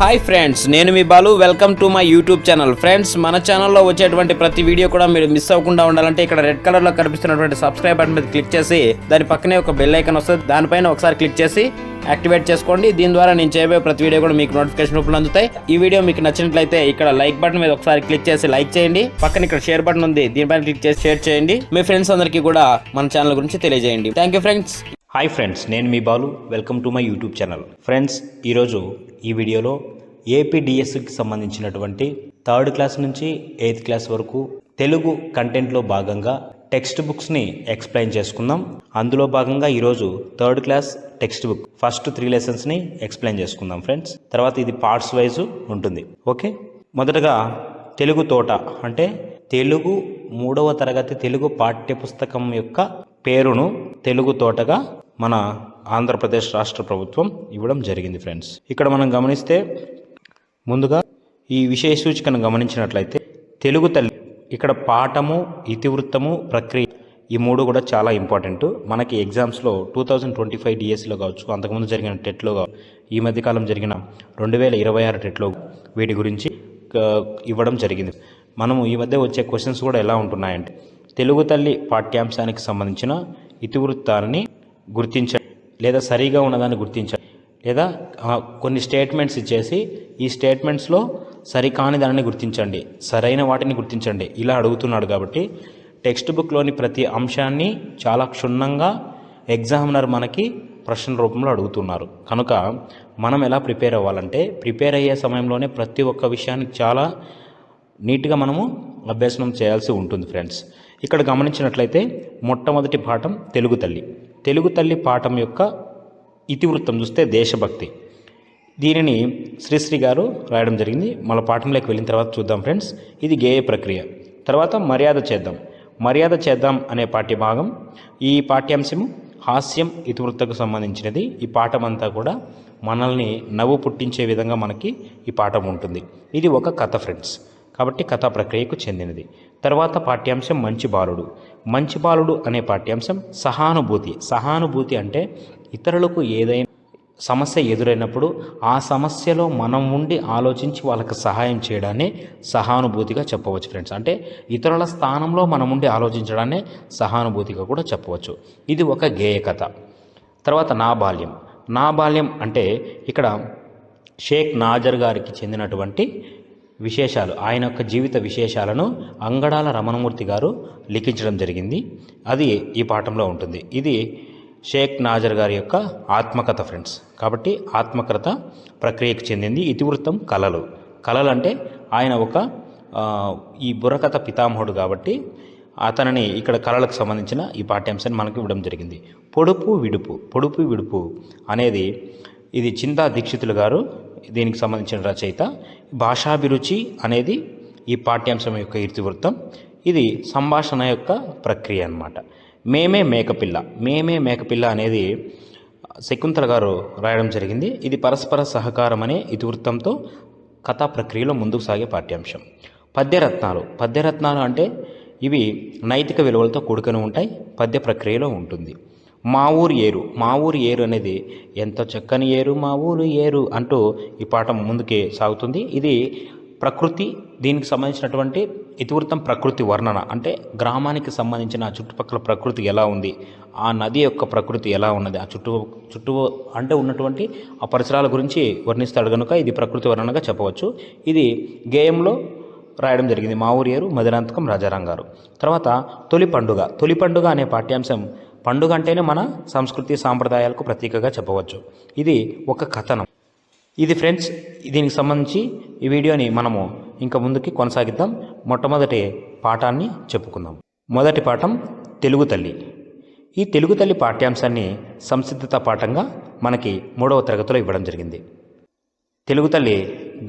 Hi friends, నేను మీ Balu. Welcome to my YouTube channel. Friends, మన ఛానల్లో వచ్చేటువంటి ప్రతి వీడియో కూడా మీరు మిస్ అవ్వకుండా ఉండాలంటే ఇక్కడ రెడ్ కలర్లో కనిపిస్తున్నటువంటి సబ్స్క్రైబ్ బటన్ మీద క్లిక్ చేసి దాని పక్కనే ఒక బెల్ ఐకాన్ వస్తుంది, దానిపైన ఒకసారి క్లిక్ చేసి యాక్టివేట్ చేసుకోండి. దీని ద్వారా నేను చేయబోయే ప్రతి వీడియో కూడా మీకు నోటిఫికేషన్ రూపంలో అందుతాయి. ఈ వీడియో మీకు నచ్చినట్లయితే ఇక్కడ లైక్ బటన్ మీద ఒకసారి క్లిక్ చేసి లైక్ చేయండి. పక్కన ఇక్కడ షేర్ బటన్ ఉంది, దీనిపైన క్లిక్ చేసి షేర్ చేయండి. మీ ఫ్రెండ్స్ అందరికీ కూడా మన ఛానల్ గురించి తెలియజేయండి. Thank you friends. Hi friends, నేను మీ Balu. Welcome to my YouTube channel. Friends, ఈరోజు ఈ వీడియోలో ఏపీడిఎస్కి సంబంధించినటువంటి 3rd క్లాస్ నుంచి 8th క్లాస్ వరకు తెలుగు కంటెంట్లో భాగంగా టెక్స్ట్ బుక్స్ని ఎక్స్ప్లెయిన్ చేసుకుందాం. అందులో భాగంగా ఈరోజు 3rd class text book first 3 లెసన్స్ని ఎక్స్ప్లెయిన్ చేసుకుందాం ఫ్రెండ్స్. తర్వాత ఇది పార్ట్స్ వైజ్ ఉంటుంది. ఓకే, మొదటగా తెలుగు తోట అంటే తెలుగు 3వ తరగతి తెలుగు పాఠ్యపుస్తకం యొక్క పేరును తెలుగు తోటగా మన ఆంధ్రప్రదేశ్ రాష్ట్ర ప్రభుత్వం ఇవ్వడం జరిగింది ఫ్రెండ్స్. ఇక్కడ మనం గమనిస్తే ముందుగా ఈ విషయ సూచికను గమనించినట్లయితే తెలుగు తల్లి, ఇక్కడ పాఠము, ఇతివృత్తము, ప్రక్రియ ఈ 3 కూడా చాలా ఇంపార్టెంట్. మనకి ఎగ్జామ్స్లో 2025 డిఎస్సిలో కావచ్చు, అంతకుముందు జరిగిన టెట్లో కావచ్చు, ఈ మధ్యకాలం జరిగిన 2026 టెట్లో వీటి గురించి ఇవ్వడం జరిగింది. మనము ఈ మధ్య వచ్చే క్వశ్చన్స్ కూడా ఎలా ఉంటున్నాయంటే తెలుగు తల్లి పాఠ్యాంశానికి సంబంధించిన ఇతివృత్తాన్ని గుర్తించండి, లేదా సరిగా ఉన్నదాన్ని గుర్తించండి, లేదా కొన్ని స్టేట్మెంట్స్ ఇచ్చేసి ఈ స్టేట్మెంట్స్లో సరికాని దానిని గుర్తించండి, సరైన వాటిని గుర్తించండి ఇలా అడుగుతున్నాడు. కాబట్టి టెక్స్ట్ బుక్లోని ప్రతి అంశాన్ని చాలా క్షుణ్ణంగా ఎగ్జామినర్ మనకి ప్రశ్న రూపంలో అడుగుతున్నారు. కనుక మనం ఎలా ప్రిపేర్ అవ్వాలంటే ప్రిపేర్ అయ్యే సమయంలోనే ప్రతి ఒక్క విషయానికి చాలా నీట్గా మనము అభ్యసనం చేయాల్సి ఉంటుంది ఫ్రెండ్స్. ఇక్కడ గమనించినట్లయితే మొట్టమొదటి పాఠం తెలుగు తల్లి. తెలుగు తల్లి పాఠం యొక్క ఇతివృత్తం చూస్తే దేశభక్తి. దీనిని శ్రీశ్రీ గారు రాయడం జరిగింది. మన పాఠంలోకి వెళ్ళిన తర్వాత చూద్దాం ఫ్రెండ్స్. ఇది గేయ ప్రక్రియ. తర్వాత మర్యాద చేద్దాం. మర్యాద చేద్దాం అనే పాఠ్యభాగం. ఈ పాఠ్యాంశము హాస్యం ఇతివృత్తకు సంబంధించినది. ఈ పాఠం అంతా కూడా మనల్ని నవ్వు పుట్టించే విధంగా మనకి ఈ పాఠం ఉంటుంది. ఇది ఒక కథ ఫ్రెండ్స్, కాబట్టి కథా ప్రక్రియకు చెందినది. తర్వాత పాఠ్యాంశం మంచి బాలుడు. మంచి బాలుడు అనే పాఠ్యాంశం సహానుభూతి. సహానుభూతి అంటే ఇతరులకు ఏదైనా సమస్య ఎదురైనప్పుడు ఆ సమస్యలో మనం ఉండి ఆలోచించి వాళ్ళకి సహాయం చేయడాన్ని సహానుభూతిగా చెప్పవచ్చు ఫ్రెండ్స్. అంటే ఇతరుల స్థానంలో మనం ఉండి ఆలోచించడాన్ని సహానుభూతిగా కూడా చెప్పవచ్చు. ఇది ఒక గేయ కథ. తర్వాత నా బాల్యం. నా బాల్యం అంటే ఇక్కడ షేక్ నాజర్ గారికి చెందినటువంటి విశేషాలు, ఆయన యొక్క జీవిత విశేషాలను అంగడాల రమణమూర్తి గారు లిఖించడం జరిగింది. అది ఈ పాఠంలో ఉంటుంది. ఇది షేక్ నాజర్ గారి యొక్క ఆత్మకథ ఫ్రెండ్స్. కాబట్టి ఆత్మకథ ప్రక్రియకు చెందింది. ఇతివృత్తం కళలు. కళలు అంటే ఆయన ఒక ఈ బుర్రకథ పితామహుడు కాబట్టి అతనిని ఇక్కడ కళలకు సంబంధించిన ఈ పాఠ్యాంశాన్ని మనకు ఇవ్వడం జరిగింది. పొడుపు విడుపు. పొడుపు విడుపు అనేది ఇది చింతా దీక్షితులు గారు దీనికి సంబంధించిన రచయిత. భాషాభిరుచి అనేది ఈ పాఠ్యాంశం యొక్క ఇతివృత్తం. ఇది సంభాషణ యొక్క ప్రక్రియ అన్నమాట. మేమే మేకపిల్ల. మేమే మేకపిల్ల అనేది శకుంతల గారు రాయడం జరిగింది. ఇది పరస్పర సహకారం అనే ఇతివృత్తంతో కథా ప్రక్రియలో ముందుకు సాగే పాఠ్యాంశం. పద్యరత్నాలు. పద్యరత్నాలు అంటే ఇవి నైతిక విలువలతో కూడుకొని ఉంటాయి. పద్య ప్రక్రియలో ఉంటుంది. మా ఊరు ఏరు. మా ఊరు ఏరు అనేది ఎంతో చక్కని ఏరు మా ఊరు ఏరు అంటూ ఈ పాఠం ముందుకే సాగుతుంది. ఇది ప్రకృతి, దీనికి సంబంధించినటువంటి ఇతివృత్తం ప్రకృతి వర్ణన. అంటే గ్రామానికి సంబంధించిన చుట్టుపక్కల ప్రకృతి ఎలా ఉంది, ఆ నది యొక్క ప్రకృతి ఎలా ఉన్నది, ఆ చుట్టూ అంటే ఉన్నటువంటి ఆ పరిసరాల గురించి వర్ణిస్తాడు కనుక ఇది ప్రకృతి వర్ణనగా చెప్పవచ్చు. ఇది గేయంలో రాయడం జరిగింది. మా ఊరు ఏరు, మధురాంతకం రాజారాం గారు. తర్వాత తొలి పండుగ. తొలి పండుగ అనే పాఠ్యాంశం పండుగ అంటేనే మన సంస్కృతి సాంప్రదాయాలకు ప్రతీకగా చెప్పవచ్చు. ఇది ఒక కథనం. ఇది ఫ్రెండ్స్, దీనికి సంబంధించి ఈ వీడియోని మనము ఇంకా ముందుకి కొనసాగిద్దాం. మొట్టమొదటి పాఠాన్ని చెప్పుకుందాం. మొదటి పాఠం తెలుగు తల్లి. ఈ తెలుగు తల్లి పాఠ్యాంశాన్ని సంసిద్ధత పాఠంగా మనకి 3వ తరగతిలో ఇవ్వడం జరిగింది. తెలుగు తల్లి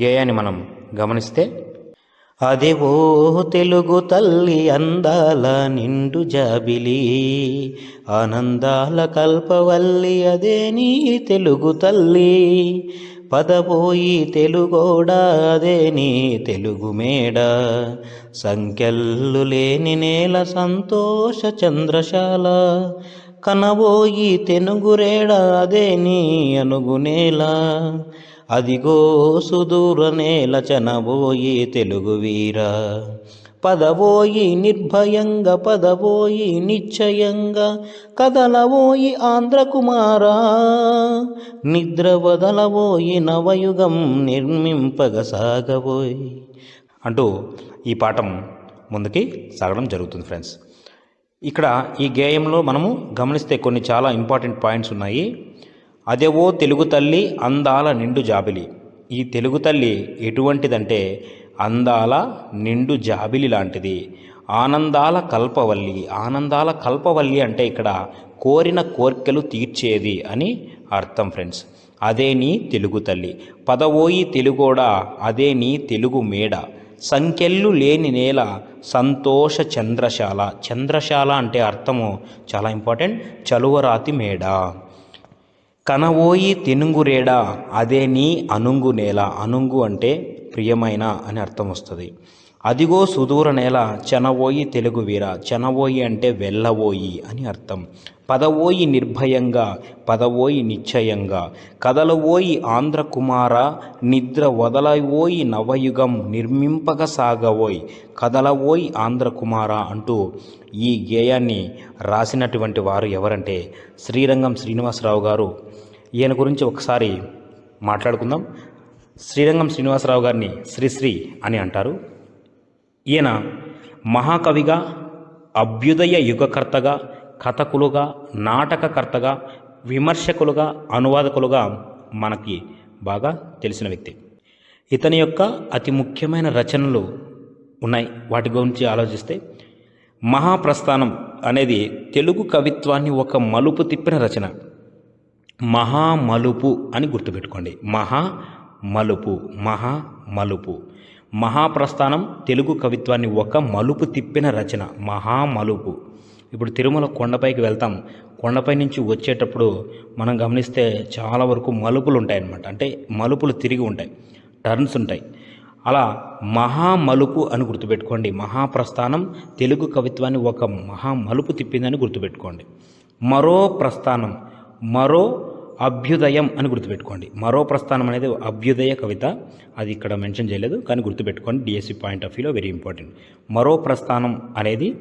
గేయాన్ని మనం గమనిస్తే, అదేవో తెలుగు తల్లి అందాల నిండు జాబిలి, ఆనందాల కల్పవల్లి అదే నీ తెలుగు తల్లి, పదపోయి తెలుగోడా అదే నీ తెలుగు మేడ, సంఖ్యల్లు లేని నేల సంతోష చంద్రశాల, కనబోయి తెనుగురేడ అదే నీ అనుగునేల, అదిగో సుదూర నేల చనబోయి తెలుగు వీరా, పదవోయి నిర్భయంగా పదవోయి నిశ్చయంగా, కదలవోయి ఆంధ్రకుమారా, నిద్ర వదలవోయి నవయుగం నిర్మింపగ సాగబోయి అంటూ ఈ పాఠం ముందుకి సాగడం జరుగుతుంది ఫ్రెండ్స్. ఇక్కడ ఈ గేయంలో మనము గమనిస్తే కొన్ని చాలా ఇంపార్టెంట్ పాయింట్స్ ఉన్నాయి. అదేవో తెలుగు తల్లి అందాల నిండు జాబిలి. ఈ తెలుగు తల్లి ఎటువంటిదంటే అందాల నిండు జాబిలి లాంటిది. ఆనందాల కల్పవల్లి. ఆనందాల కల్పవల్లి అంటే ఇక్కడ కోరిన కోర్కెలు తీర్చేది అని అర్థం ఫ్రెండ్స్. అదే నీ తెలుగు తల్లి. పదవోయి తెలుగోడా, అదే నీ తెలుగు మేడ. సంఖ్యలు లేని నేల సంతోష చంద్రశాల. చంద్రశాల అంటే అర్థము చాలా ఇంపార్టెంట్, చలువరాతి మేడ. కనవోయి తెనుగురేడా, అదే నీ అనుంగు నేల. అనుంగు అంటే ప్రియమైన అని అర్థం వస్తుంది. అదిగో సుదూర నేల చనవోయి తెలుగు వీర. చనవోయి అంటే వెళ్ళవోయి అని అర్థం. పదవోయి నిర్భయంగా పదవోయి నిశ్చయంగా, కదలవోయి ఆంధ్ర కుమార, నిద్ర వదలవోయి నవయుగం నిర్మింపక సాగవోయి. కదలవోయి ఆంధ్ర కుమార అంటూ ఈ గేయాన్ని రాసినటువంటి వారు ఎవరంటే శ్రీరంగం శ్రీనివాసరావు గారు. ఈయన గురించి ఒకసారి మాట్లాడుకుందాం. శ్రీరంగం శ్రీనివాసరావు గారిని శ్రీశ్రీ అని అంటారు. ఈయన మహాకవిగా, అభ్యుదయ యుగకర్తగా, కథకులుగా, నాటకకర్తగా, విమర్శకులుగా, అనువాదకులుగా మనకి బాగా తెలిసిన వ్యక్తి. ఇతని యొక్క అతి ముఖ్యమైన రచనలు ఉన్నాయి. వాటి గురించి ఆలోచిస్తే మహాప్రస్థానం అనేది తెలుగు కవిత్వాన్ని ఒక మలుపు తిప్పిన రచన. మహామలుపు అని గుర్తుపెట్టుకోండి. మహామలుపు. మహాప్రస్థానం తెలుగు కవిత్వాన్ని ఒక మలుపు తిప్పిన రచన. మహామలుపు. ఇప్పుడు తిరుమల కొండపైకి వెళ్తాం. కొండపై నుంచి వచ్చేటప్పుడు మనం గమనిస్తే చాలా వరకు మలుపులు ఉంటాయన్నమాట. అంటే మలుపులు తిరిగి ఉంటాయి, టర్న్స్ ఉంటాయి. అలా మహామలుపు అని గుర్తుపెట్టుకోండి. మహాప్రస్థానం తెలుగు కవిత్వాన్ని ఒక మహామలుపు తిప్పిందని గుర్తుపెట్టుకోండి. మరో ప్రస్థానం, మరో అభ్యుదయం అని గుర్తుపెట్టుకోండి. మరో ప్రస్థానం అనేది అభ్యుదయ కవిత, అది ఇక్కడ మెన్షన్ చేయలేదు కానీ గుర్తుపెట్టుకోండి. డిఎస్సి పాయింట్ ఆఫ్ వ్యూలో వెరీ ఇంపార్టెంట్. మరో ప్రస్థానం అనేది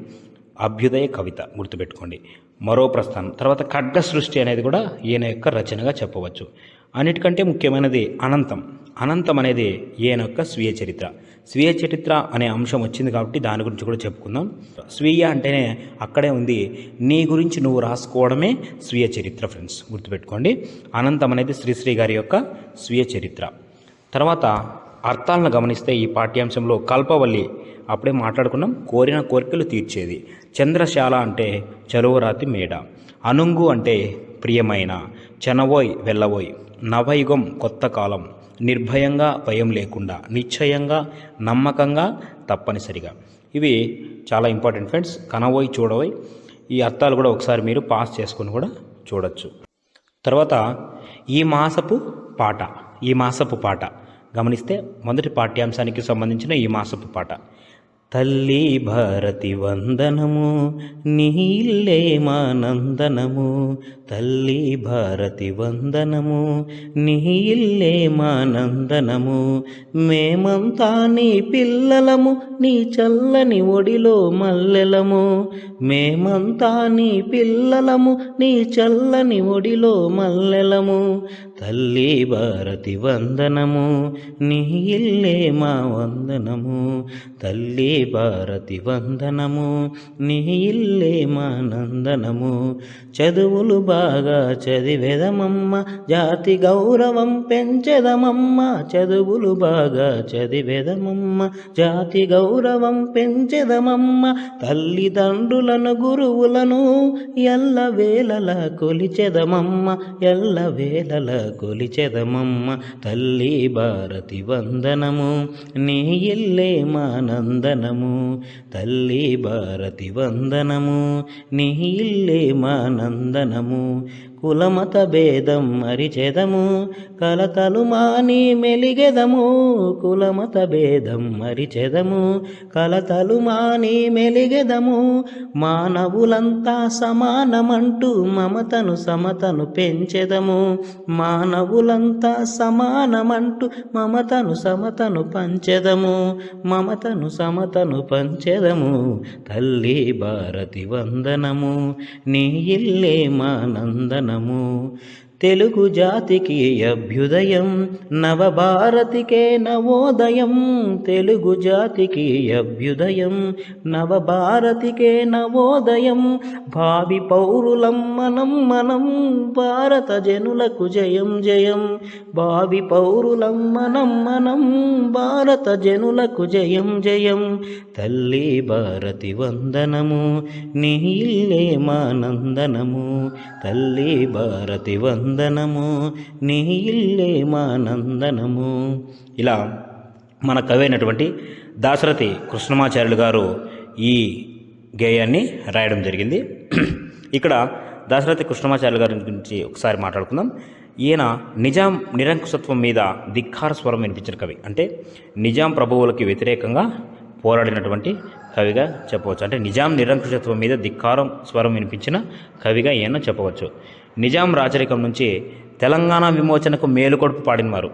అభ్యుదయ కవిత గుర్తుపెట్టుకోండి. మరో ప్రస్థానం. తర్వాత ఖడ్గ సృష్టి అనేది కూడా ఈయన యొక్క రచనగా చెప్పవచ్చు. అన్నిటికంటే ముఖ్యమైనది అనంతం. అనంతం అనేది ఈయన యొక్క స్వీయ చరిత్ర. స్వీయ చరిత్ర అనే అంశం వచ్చింది కాబట్టి దాని గురించి కూడా చెప్పుకుందాం. స్వీయ అంటేనే అక్కడే ఉంది, నీ గురించి నువ్వు రాసుకోవడమే స్వీయ చరిత్ర ఫ్రెండ్స్, గుర్తుపెట్టుకోండి. అనంతం అనేది శ్రీశ్రీ గారి యొక్క స్వీయ చరిత్ర. తర్వాత అర్థాలను గమనిస్తే ఈ పాఠ్యాంశంలో కల్పవల్లి అప్పుడే మాట్లాడుకున్నాం, కోరిన కోరికలు తీర్చేది. చంద్రశాల అంటే చలువరాతి మేడ. అనుంగు అంటే ప్రియమైన. చనవోయ్ వెళ్ళవోయ్. నవయుగం కొత్త కాలం. నిర్భయంగా భయం లేకుండా. నిశ్చయంగా నమ్మకంగా తప్పనిసరిగా. ఇవి చాలా ఇంపార్టెంట్ ఫ్రెండ్స్. కనవోయ్ చూడవోయ్. ఈ అర్థాలు కూడా ఒకసారి మీరు పాస్ చేసుకొని కూడా చూడొచ్చు. తర్వాత ఈ మాసపు పాట గమనిస్తే మొదటి పాఠ్యాంశానికి సంబంధించిన ఈ మాసపు పాట. తల్లి భారతి వందనము, నీళ్ళే మా నందనము. తల్లి భారతి వందనము, నీళ్ళే మా నందనము. మేమంతా నీ పిల్లలము, నీ చల్లని ఒడిలో మల్లెలము. మేమంతా నీ పిల్లలము, నీ చల్లని ఒడిలో మల్లెలము. తల్లి భారతి వందనము, నీళ్ళే మా వందనము. తల్లి భారతి వందనము, నీ ఇల్లే మా నందనము. చదువులు బాగా చదివెదమమ్మ, జాతి గౌరవం పెంచెదమమ్మ. చదువులు బాగా చదివెదమమ్మ, జాతి గౌరవం పెంచెదమమ్మ. తల్లిదండ్రులను గురువులను ఎల్లవేళలా కొలిచెదమమ్మ, ఎల్లవేళలా కొలిచెదమమ్మ. తల్లి భారతి వందనము, నీ ఇల్లే మా నందనము. తల్లి భారతి వందనము, నీ ఇల్లే మా నందనము. కులమత భేదం మరిచెదము కలతలు మాని మెలిగెదము కులమత భేదం మరిచెదము కలతలు మాని మెలిగెదము మానవులంతా సమానమంటూ మమతను సమతను పెంచెదము మానవులంతా సమానమంటూ మమతను సమతను పంచెదము మమతను సమతను పంచెదము తల్లి భారతి వందనము నీ ఇల్లే మా నందనము తెలుగు జాతికి అభ్యుదయం నవభారతికే నవోదయం తెలుగు జాతికి అభ్యుదయం నవభారతికే నవోదయం భావి పౌరులం మనం మనం భారత జనులకు జయం జయం భావి పౌరులం మనం మనం భారత జనులకు జయం జయం తల్లి భారతి వందనము నీ ఇల్లే మా నందనము తల్లి భారతి వందనము నీ ఇల్లే మా నందనము. ఇలా మన కవి అయినటువంటి దాశరథి కృష్ణమాచార్యులు గారు ఈ గేయాన్ని రాయడం జరిగింది. ఇక్కడ దాశరథి కృష్ణమాచార్యులు గారి గురించి ఒకసారి మాట్లాడుకుందాం. ఈయన నిజాం నిరంకుశత్వం మీద ధిక్కార స్వరం వినిపించిన కవి. అంటే నిజాం ప్రభువులకి వ్యతిరేకంగా పోరాడినటువంటి కవిగా చెప్పవచ్చు. అంటే నిజాం నిరంకుశత్వం మీద ధిక్కారం స్వరం వినిపించిన కవిగా ఈయన చెప్పవచ్చు. నిజాం రాచరికం నుంచి తెలంగాణ విమోచనకు మేలుకొడుపు పాడినవారు.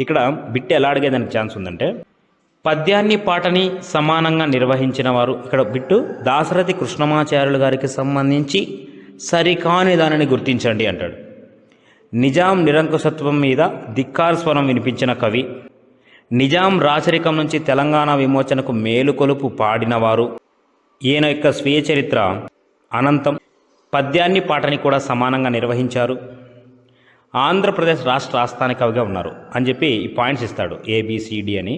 ఇక్కడ బిట్టు ఎలా అడిగేదానికి ఛాన్స్ ఉందంటే పద్యాన్ని పాటని సమానంగా నిర్వహించిన వారు. ఇక్కడ బిట్టు దాశరథి కృష్ణమాచార్యులు గారికి సంబంధించి సరికాని దానిని గుర్తించండి అంటాడు. నిజాం నిరంకుశత్వం మీద ధిక్కార స్వరం వినిపించిన కవి, నిజాం రాచరికం నుంచి తెలంగాణ విమోచనకు మేలుకొలుపు పాడినవారు. ఈయన యొక్క స్వీయ చరిత్ర అనంతం. పద్యాన్ని పాటని కూడా సమానంగా నిర్వహించారు. ఆంధ్రప్రదేశ్ రాష్ట్ర ఆస్థాన కవిగా ఉన్నారు అని చెప్పి ఈ పాయింట్స్ ఇస్తాడు ఏబిసిడి అని.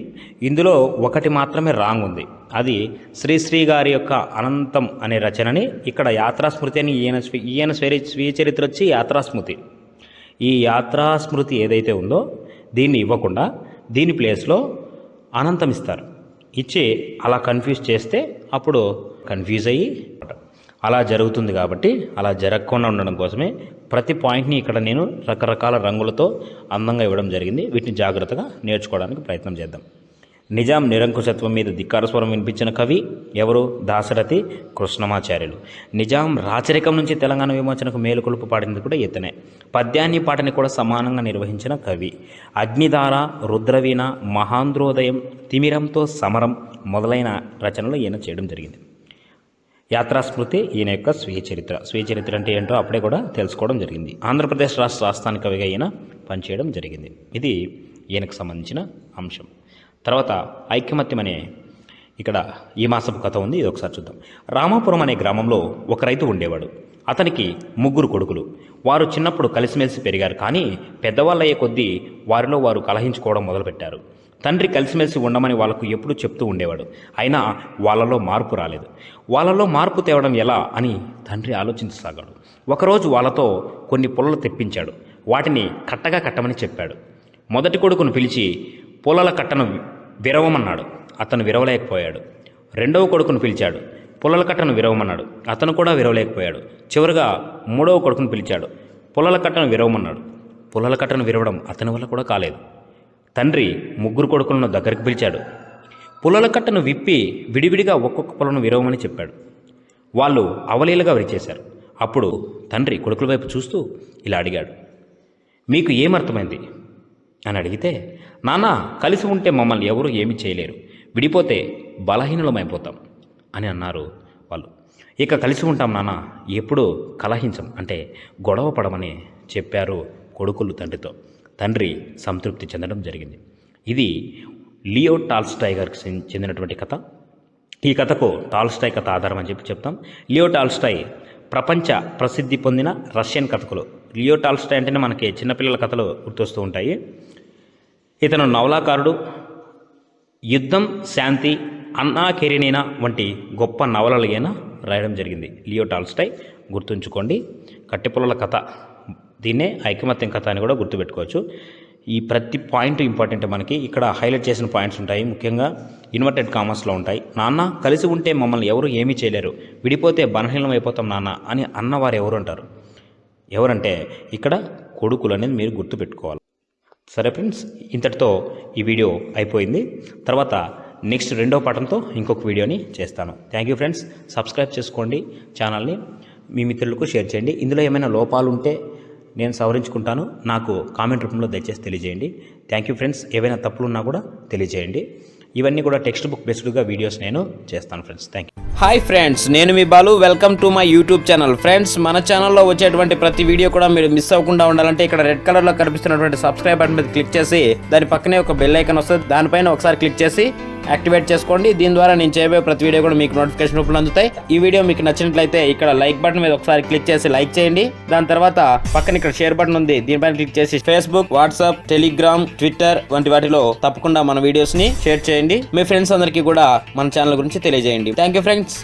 ఇందులో ఒకటి మాత్రమే రాంగ్ ఉంది. అది శ్రీశ్రీ గారి యొక్క అనంతం అనే రచనని ఇక్కడ యాత్రాస్మృతి అని ఈయన స్వీయ చరిత్ర వచ్చి యాత్రాస్మృతి. ఈ యాత్రాస్మృతి ఏదైతే ఉందో దీన్ని ఇవ్వకుండా దీని ప్లేస్లో అనంతం ఇస్తారు. ఇచ్చి అలా కన్ఫ్యూజ్ చేస్తే అప్పుడు కన్ఫ్యూజ్ అయ్యి అలా జరుగుతుంది. కాబట్టి అలా జరగకుండా ఉండడం కోసమే ప్రతి పాయింట్ని ఇక్కడ నేను రకరకాల రంగులతో అందంగా ఇవ్వడం జరిగింది. వీటిని జాగ్రత్తగా నేర్చుకోవడానికి ప్రయత్నం చేద్దాం. నిజాం నిరంకుశత్వం మీద ధిక్కార స్వరం వినిపించిన కవి ఎవరు? దాశరథి కృష్ణమాచార్యులు. నిజాం రాచరికం నుంచి తెలంగాణ విమోచనకు మేలుకొలుపు పాడినది కూడా ఇతనే. పద్యాన్ని పాటని కూడా సమానంగా నిర్వహించిన కవి. అగ్నిధార, రుద్రవీణ, మహాంధ్రోదయం, తిమిరంతో సమరం మొదలైన రచనలు ఈయన చేయడం జరిగింది. యాత్రాస్మృతి ఈయన యొక్క స్వీయ చరిత్ర. స్వీయ చరిత్ర అంటే ఏంటో అప్పుడే కూడా తెలుసుకోవడం జరిగింది. ఆంధ్రప్రదేశ్ రాష్ట్ర ఆస్థాన కవిగా ఈయన పనిచేయడం జరిగింది. ఇది ఈయనకు సంబంధించిన అంశం. తర్వాత ఐకమత్యం అనే ఇక్కడ ఈ మాసపు కథ ఉంది. ఇది ఒకసారి చూద్దాం. రామాపురం అనే గ్రామంలో ఒక రైతు ఉండేవాడు. అతనికి 3 కొడుకులు. వారు చిన్నప్పుడు కలిసిమెలిసి పెరిగారు. కానీ పెద్దవాళ్ళయ్యే కొద్దీ వారిలో వారు కలహించుకోవడం మొదలుపెట్టారు. తండ్రి కలిసిమెలిసి ఉండమని వాళ్ళకు ఎప్పుడూ చెప్తూ ఉండేవాడు. అయినా వాళ్ళలో మార్పు రాలేదు. వాళ్ళలో మార్పు తేవడం ఎలా అని తండ్రి ఆలోచించసాగాడు. ఒకరోజు వాళ్ళతో కొన్ని పుల్లలు తెప్పించాడు. వాటిని కట్టగా కట్టమని చెప్పాడు. మొదటి కొడుకును పిలిచి పుల్లల కట్టను విరవమన్నాడు. అతను విరవలేకపోయాడు. రెండవ కొడుకును పిలిచాడు. పుల్లల కట్టను విరవమన్నాడు. అతను కూడా విరవలేకపోయాడు. చివరిగా మూడవ కొడుకును పిలిచాడు. పుల్లల కట్టను విరవమన్నాడు. పుల్లల కట్టను విరవడం అతని వల్ల కూడా కాలేదు. తండ్రి 3 కొడుకులను దగ్గరికి పిలిచాడు. పుల్లల కట్టను విప్పి విడివిడిగా ఒక్కొక్క పుల్లను విరవమని చెప్పాడు. వాళ్ళు అవలీలగా విరిచేశారు. అప్పుడు తండ్రి కొడుకుల వైపు చూస్తూ ఇలా అడిగాడు, మీకు ఏమర్థమైంది అని అడిగితే, నాన్న, కలిసి ఉంటే మమ్మల్ని ఎవరూ ఏమీ చేయలేరు, విడిపోతే బలహీనులమైపోతాం అని అన్నారు వాళ్ళు. ఇక కలిసి ఉంటాం నాన్న, ఎప్పుడూ కలహించం అంటే గొడవ పడమని చెప్పారు కొడుకులు తండ్రితో. తండ్రి సంతృప్తి చెందడం జరిగింది. ఇది లియో టాల్స్టాయ్ గారికి చెందినటువంటి కథ. ఈ కథకు టాల్స్టాయ్ కథ ఆధారం అని చెప్తాం. లియో టాల్స్టాయ్ ప్రపంచ ప్రసిద్ధి పొందిన రష్యన్ కథకులు. లియో టాల్స్టాయ్ అంటేనే మనకి చిన్నపిల్లల కథలు గుర్తొస్తూ ఉంటాయి. ఇతను నవలాకారుడు. యుద్ధం, శాంతి, అన్నా కెరీనినా వంటి గొప్ప నవలలు అయినా రాయడం జరిగింది లియో టాల్స్టాయ్. గుర్తుంచుకోండి. కట్టెపుల్లల కథ, దీన్నే ఐకమత్యం కథ అని కూడా గుర్తుపెట్టుకోవచ్చు. ఈ ప్రతి పాయింట్ ఇంపార్టెంట్. మనకి ఇక్కడ హైలైట్ చేసిన పాయింట్స్ ఉంటాయి. ముఖ్యంగా ఇన్వర్టెడ్ కామర్స్లో ఉంటాయి. నాన్న, కలిసి ఉంటే మమ్మల్ని ఎవరు ఏమీ చేయలేరు, విడిపోతే బలహీనం అయిపోతాం నాన్న అని అన్నవారు ఎవరు అంటారు? ఎవరంటే ఇక్కడ కొడుకులు అనేది మీరు గుర్తుపెట్టుకోవాలి. సరే ఫ్రెండ్స్, ఇంతటితో ఈ వీడియో అయిపోయింది. తర్వాత నెక్స్ట్ రెండో పాఠంతో ఇంకొక వీడియోని చేస్తాను. Thank you friends. సబ్స్క్రైబ్ చేసుకోండి ఛానల్ని, మీ మిత్రులకు షేర్ చేయండి. ఇందులో ఏమైనా లోపాలు ఉంటే నేను సవరించుకుంటాను, నాకు కామెంట్ రూపంలో దయచేసి తెలియజేయండి. Thank you friends. ఏవైనా తప్పులు ఉన్నా కూడా తెలియజేయండి. ఇవన్నీ కూడా టెక్స్ట్ బుక్ బేస్డ్గా వీడియోస్ నేను చేస్తాను friends. Thank you. Hi friends, నేను మీ Balu. Welcome to my YouTube channel. Friends, మన ఛానల్లో వచ్చేటువంటి ప్రతి వీడియో కూడా మీరు మిస్ అవ్వకుండా ఉండాలంటే ఇక్కడ రెడ్ కలర్లో కనిపిస్తున్నటువంటి సబ్స్క్రైబ్ బటన్ మీద క్లిక్ చేసి దాని పక్కనే ఒక బెల్ ఐకాన్ వస్తుంది, దానిపైన ఒకసారి క్లిక్ చేసి యాక్టివేట్ చేసుకోండి. దీని ద్వారా నేను చేయబోయే ప్రతి వీడియో కూడా మీకు నోటిఫికేషన్ రూపంలో అందుతాయి. ఈ వీడియో మీకు నచ్చినట్లయితే ఇక్కడ లైక్ బటన్ మీద ఒకసారి క్లిక్ చేసి లైక్ చేయండి. దాని తర్వాత పక్కన ఇక్కడ షేర్ బటన్ ఉంది, దీనిపైన క్లిక్ చేసి ఫేస్బుక్, వాట్సాప్, టెలిగ్రామ్, ట్విట్టర్ వంటి వాటిలో తప్పకుండా మన వీడియోస్ ని షేర్ చేయండి. మీ ఫ్రెండ్స్ అందరికీ కూడా మన ఛానల్ గురించి తెలియజేయండి. Thank you friends.